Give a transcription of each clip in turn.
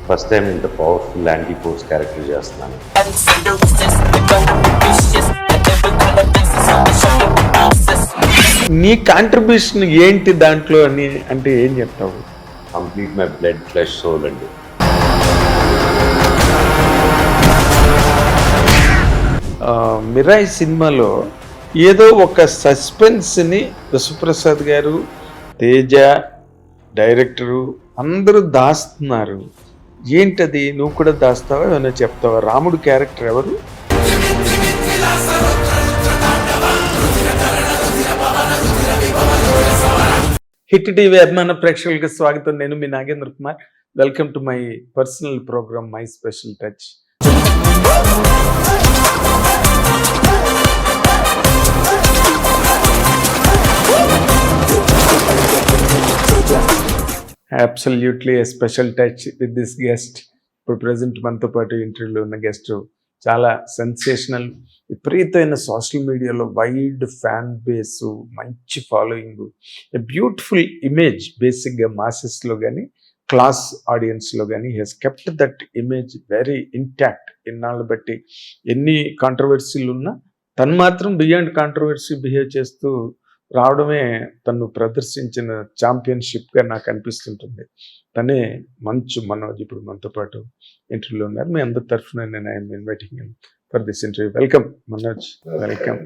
First time ఇంత powerful anti force character చేస్తున్నాను. నీ కాంట్రిబ్యూషన్ ఏంటి దాంట్లో అని అంటే ఏం చెప్తావు? Complete my blood flesh soul అండి. మిరాయి సినిమాలో ఏదో ఒక సస్పెన్స్ని విశ్వప్రసాద్ గారు, తేజ, డైరెక్టరు అందరూ దాస్తున్నారు. ఏంటది? నువ్వు కూడా దాస్తావా? ఏమైనా చెప్తావా? రాముడు క్యారెక్టర్ ఎవరు? హిట్ టీవీ అభిమాన ప్రేక్షకులకు స్వాగతం. నేను మీ Nagendra Kumar. Welcome to my personal program my special touch. Absolutely a special touch with this guest. ఇప్పుడు ప్రజెంట్ మనతో పాటు ఇంటర్వ్యూలో ఉన్న గెస్ట్ చాలా సెన్సేషనల్, విపరీతమైన సోషల్ మీడియాలో వైడ్ ఫ్యాన్ బేసు, మంచి ఫాలోయింగ్, ఎ బ్యూటిఫుల్ ఇమేజ్. బేసిక్గా మాసెస్లో కానీ క్లాస్ ఆడియన్స్లో కానీ he's kept that image very intact. ఇన్నాళ్ళు బట్టి ఎన్ని కాంట్రవర్సీలు ఉన్నా తను మాత్రం బియాండ్ కాంట్రవర్సీ బిహేవ్ చేస్తూ రావడమే తను ప్రదర్శించిన ఛాంపియన్షిప్గా నాకు అనిపిస్తుంటుంది. తనే మంచు మనోజ్ ఇప్పుడు మనతో పాటు ఇంటర్వ్యూలో ఉన్నారు. మీ అందరి తరఫున నేను I'm inviting for this interview. Welcome Manoj. Welcome.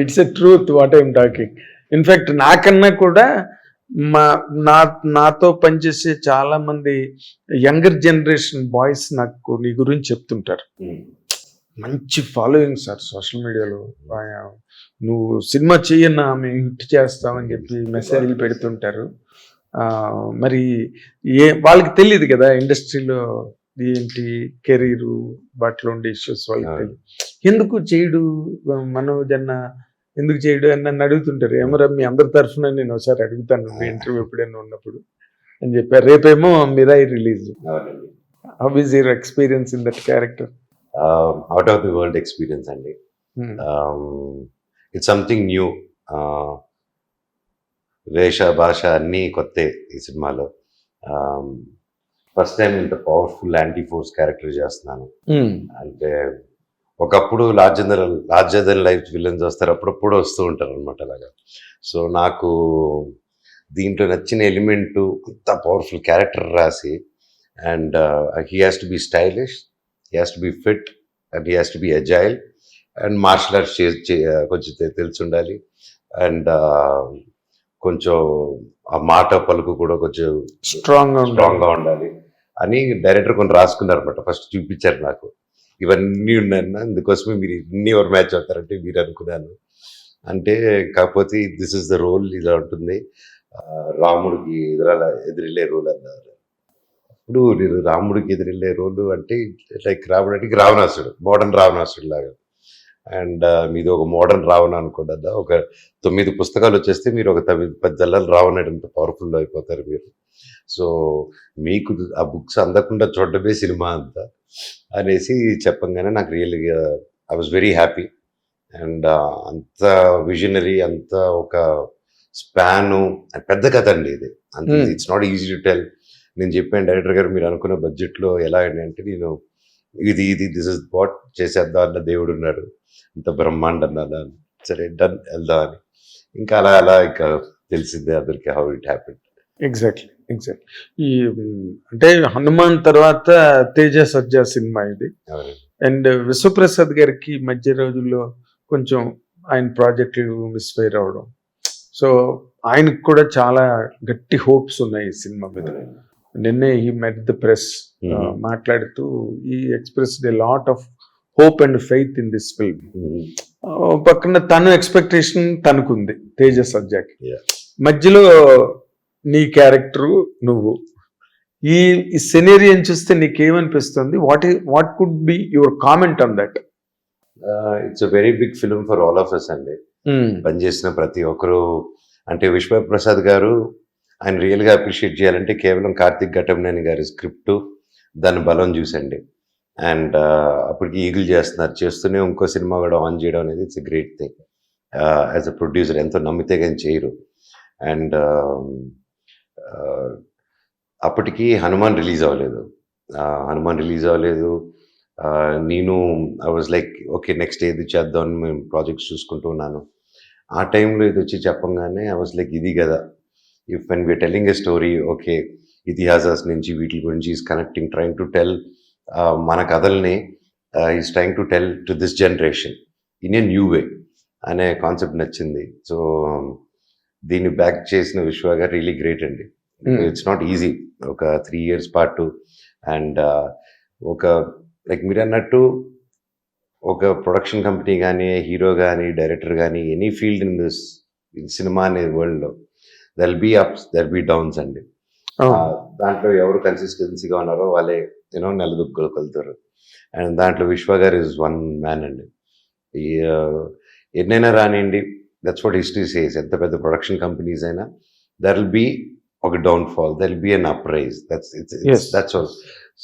It's a truth what I'm talking. In fact నాకన్నా కూడా నాతో పనిచేసే చాలా మంది యంగర్ జనరేషన్ బాయ్స్ నాకు నీ గురించి చెప్తుంటారు. మంచి ఫాలోయింగ్ సార్ సోషల్ మీడియాలో. నువ్వు సినిమా చెయ్యన్నా మేము హిట్ చేస్తామని చెప్పి మెసేజ్లు పెడుతుంటారు. మరి వాళ్ళకి తెలియదు కదా ఇండస్ట్రీలో ఏంటి కెరీరు, బట్టలు ఉండే ఇష్యూస్ వాళ్ళకి తెలియదు. ఎందుకు చేయడు మనోజ్ అన్న, ఎందుకు చేయడు అని నన్ను అడుగుతుంటారు. ఏమరా మీ అందరి తరఫున నేను ఒకసారి అడుగుతాను ఇంటర్వ్యూ ఎప్పుడైనా ఉన్నప్పుడు అని చెప్పారు. రేపేమో Mirai release. How is your experience in that character? Out of the world experience అండి. It's something new. వేష భాష అన్నీ కొత్తే ఈ సినిమాలో. ఫస్ట్ టైం ఇంత పవర్ఫుల్ యాంటీ ఫోర్స్ క్యారెక్టర్ చేస్తున్నాను. అంటే ఒకప్పుడు లార్జర్ దెన్ లైఫ్ విలన్స్ వస్తారు, అప్పుడప్పుడు వస్తూ ఉంటారు అనమాట అలాగా. సో నాకు దీంట్లో నచ్చిన ఎలిమెంటు అంత పవర్ఫుల్ క్యారెక్టర్ రాసి, and he has to be stylish, he has to be fit, and he has to be agile, and martial arts కొంచెం తెలిసి ఉండాలి, అండ్ కొంచెం ఆ మాట పలుకు కూడా కొంచెం స్ట్రాంగ్గా ఉండాలి అని డైరెక్టర్ కొన్ని రాసుకున్నారు అనమాట. ఫస్ట్ చూపించారు నాకు, ఇవన్నీ ఉన్నాయన్న, అందుకోసమే మీరు ఇన్ని ఎవరు మ్యాచ్ అవుతారంటే మీరు అనుకున్నాను. అంటే కాకపోతే దిస్ ఇస్ ద రోల్, ఇలా ఉంటుంది. రాముడికి ఎదిరిల్లే రోల్ అన్నారు. ఇప్పుడు నేను రాముడికి ఎదిరిల్లే రోలు అంటే లైక్ రాముడు అంటే రావణాసుడు, మోడర్న్ రావణాసుడు లాగా. అండ్ మీది ఒక మోడర్న్ రావణ అనుకోండి. ఒక 9 పుస్తకాలు వచ్చేస్తే మీరు ఒక 10 జల్లాలు రావణుడు అంత పవర్ఫుల్ అయిపోతారు మీరు. సో మీకు ఆ బుక్స్ అందకుండా చూడటమే సినిమా అంతా అనేసి చెప్పంగానే నాకు రియల్గా I was very happy. And అంత విజనరీ, అంత ఒక స్పాను, పెద్ద కథ అండి ఇది. అంత it's not easy to tell. నేను చెప్పాను డైరెక్టర్ గారు, మీరు అనుకున్న బడ్జెట్లో ఎలా అంటే నేను ఇది దిస్ ఇస్ వాట్ చేసేద్దాం అన్న దేవుడు ఉన్నాడు, ఇంత బ్రహ్మాండం అన్నా, సరే డన్ వెళ్దాం అని. ఇంకా అలా ఇంకా తెలిసిందే అందరికి హౌ ఇట్ హ్యాపెండ్. ఎగ్జాక్ట్లీ. ఈ అంటే హనుమాన్ తర్వాత తేజ సజ్జా సినిమా ఇది. అండ్ విశ్వప్రసాద్ గారికి మధ్య రోజుల్లో కొంచెం ఆయన ప్రాజెక్టులు మిస్ఫైర్ అవడం, సో ఆయనకు కూడా చాలా గట్టి హోప్స్ ఉన్నాయి ఈ సినిమా మీద. నిన్నే హీ మెట్ ద ప్రెస్, మాట్లాడుతూ ఈ expressed a lot of hope and faith in this film. పక్కన తను ఎక్స్పెక్టేషన్ తనకుంది తేజ సజ్జాకి. మధ్యలో నీ క్యారెక్టరు నువ్వు, ఈ సినేరియన్ చూస్తే నీకేమనిపిస్తుంది? What could be your comment on that? It's a very big film for all of us అండి. పనిచేసిన ప్రతి ఒక్కరు, అంటే విశ్వప్రసాద్ గారు ఆయన రియల్గా అప్రిషియేట్ చేయాలంటే కేవలం కార్తిక్ ఘటంనేని గారి స్క్రిప్టు, దాని బలం చూసండి. అండ్ అప్పటికి ఈగిల్ చేస్తూనే ఇంకో సినిమా కూడా ఆన్ చేయడం అనేది it's a great thing. As a producer ఎంతో నమ్మితే కానీ చేయరు. అండ్ అప్పటికి హనుమాన్ రిలీజ్ అవ్వలేదు. నేను I was like okay next ఏది చేద్దాం అని మేము ప్రాజెక్ట్స్ చూసుకుంటూ ఉన్నాను. ఆ టైంలో ఇది వచ్చి చెప్పంగానే ఐ వాజ్ లైక్ ఇది కదా, if when we are telling a story, okay ఇతిహాసాస్ నుంచి వీటి గురించి is connecting, trying to tell మన కథల్ని is trying to tell to this generation in a new way అనే కాన్సెప్ట్ నచ్చింది. సో దీన్ని బ్యాక్ చేసిన విశ్వ గారు రియలీ గ్రేట్ అండి. ఇట్స్ నాట్ ఈజీ, ఒక 3 years పాటు. అండ్ ఒక లైక్ మీరు అన్నట్టు ఒక ప్రొడక్షన్ కంపెనీ కానీ, హీరో కానీ, డైరెక్టర్ కానీ, any field in this cinema అనే వరల్డ్లో they'll be ups, they'll be downs అండి. దాంట్లో ఎవరు కన్సిస్టెన్సీగా ఉన్నారో వాళ్ళే నిలదొక్కులుతారు. అండ్ దాంట్లో విశ్వ గారు ఇస్ వన్ మ్యాన్ అండి. ఎన్నైనా రానివ్వండి, దట్స్ వాట్ హిస్టరీ సేస్. ఎంత పెద్ద ప్రొడక్షన్ కంపెనీస్ అయినా దర్ విల్ బీ ఒక downfall, there will be an uprise. That's all.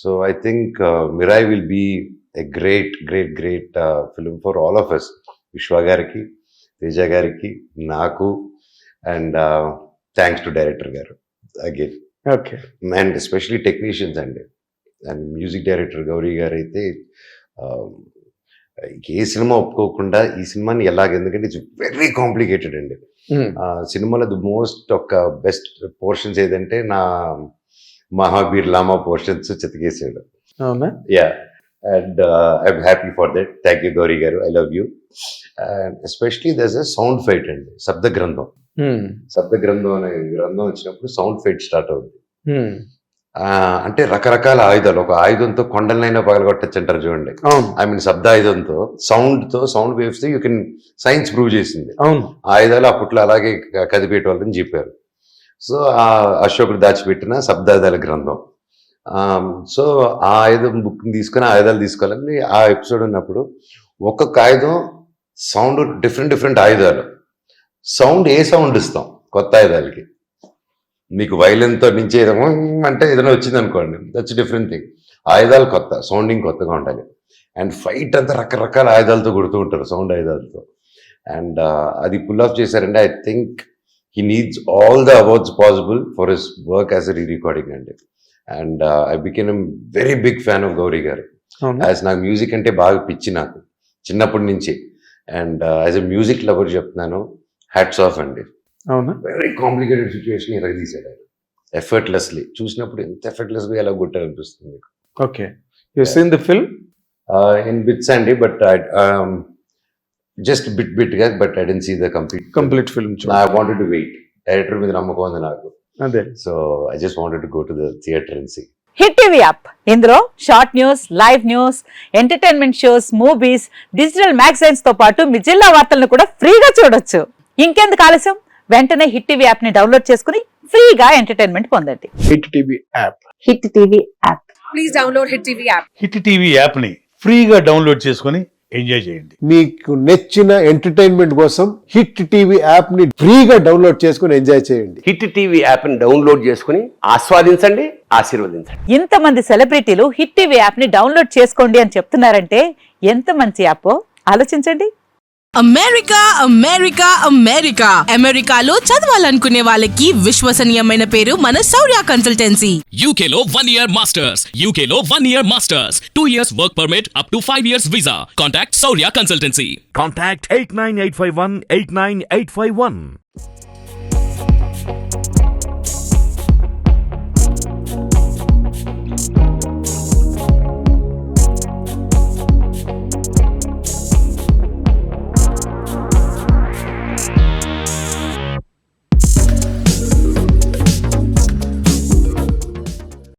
So I think Mirai will be a great film for all of us. Vishwa gariki, Teja gariki, Naku, and thanks to director garu again. Okay. And especially technicians and music director Gauri garu aithe A cinema ఒప్పుకోకుండా ఈ సినిమాని ఎలాగ, ఎందుకంటే it's very complicated అండి. సినిమాలో the most ఒక best portions ఏదంటే నా మహాబీర్ లామా పోర్షన్స్ చెతికేసాడు. అవునా? Yeah. And I'm happy for that. Thank you, Gauri Garu. I love you. And especially there's a sound fight and Sabda Grandham. Sabda Grandham అనే గ్రంథం వచ్చినప్పుడు సౌండ్ ఫైట్ స్టార్ట్ అవుతుంది. అంటే రకరకాల ఆయుధాలు, ఒక ఆయుధంతో కొండలనైనా పగలగొట్టచ్చు అంటారు చూడండి. ఐ మీన్ శబ్ద ఆయుధంతో, సౌండ్ వేవ్స్ తో యూ కెన్, సైన్స్ ప్రూవ్ చేసింది. ఆయుధాలు అప్పట్లో అలాగే కదిపేటోళ్ళని చెప్పారు. సో ఆ అశోకుడు దాచిపెట్టిన శబ్దాయుధాల గ్రంథం. సో ఆ ఆయుధం బుక్ తీసుకొని ఆయుధాలు తీసుకోవాలని ఆ ఎపిసోడ్ ఉన్నప్పుడు ఒక్కొక్క ఆయుధం సౌండ్ డిఫరెంట్ ఆయుధాలు, సౌండ్ ఏ సౌండ్ ఇస్తాం కొత్త ఆయుధాలకి? మీకు వైలెన్తో నుంచి ఏదేమో అంటే ఏదైనా వచ్చింది అనుకోండి, దట్స్ డిఫరెంట్ థింగ్. ఆయుధాలు కొత్త, సౌండింగ్ కొత్తగా ఉండాలి. అండ్ ఫైట్ అంతా రకరకాల ఆయుధాలతో కొడుతూ ఉంటారు, సౌండ్ ఆయుధాలతో. అండ్ అది పుల్ ఆఫ్ చేశారంటే I think he needs all the awards possible for his work as a re-recording అండి. And I became very big fan of Gowri గారు. యాజ్ నాకు మ్యూజిక్ అంటే బాగా పిచ్చి నాకు చిన్నప్పటి నుంచి. And as a music lover చెప్తున్నాను, హ్యాట్స్ ఆఫ్ అండి. అవునా? వెరీ కాంప్లికేటెడ్ సిచ్యువేషన్ ఇలా తీసాడు ఆయన ఎఫర్ట్లెస్లీ. చూసినప్పుడు ఎంత ఎఫర్ట్లెస్గా ఎలా కొట్టారనిపిస్తుంది మీకు. Okay, you seen the film? In bits అండి, బట్ జస్ట్ బిట్ గా, but I didn't see the complete film. I wanted to wait. Director మీద నమ్మకం ఉంది నాకు. అదే. So I just wanted to go to the theatre and see. Hit TV app, ఇందులో short news, live news, entertainment shows, movies, digital magazines తో పాటు మీ జిల్లా వార్తలను కూడా ఫ్రీగా చూడొచ్చు. ఇంకెందుకు ఆలస్యం, వెంటనే హిట్ టీవీ యాప్ ని డౌన్లోడ్ చేసుకుని ఫ్రీగా ఎంటర్టైన్మెంట్ పొందండి. Hit TV app. Hit TV app. Please download hit TV app. Hit TV app ని ఫ్రీగా డౌన్లోడ్ చేసుకుని ఎంజాయ్ చేయండి. మీకు నచ్చిన ఎంటర్టైన్మెంట్ కోసం హిట్ టీవీ యాప్ ని ఫ్రీగా డౌన్లోడ్ చేసుకుని ఎంజాయ్ చేయండి. హిట్ టీవీ యాప్ ని డౌన్లోడ్ చేసుకుని ఆస్వాదించండి, ఆశీర్వదించండి. ఇంతమంది సెలబ్రిటీలు హిట్ టీవీ యాప్ ని డౌన్లోడ్ చేసుకోండి అని చెప్తున్నారంటే ఎంత మంచి యాప్ ఆలోచించండి. అమెరికాలో చదవాలనుకునే వాళ్ళకి విశ్వసనీయమైన పేరు మన శౌర్య కన్సల్టెన్సీ. UK లో 1 year masters, UK లో 1 year masters, 2 years work permit up to 5 years visa. Contact Saurya Consultancy. Contact 89851 89851.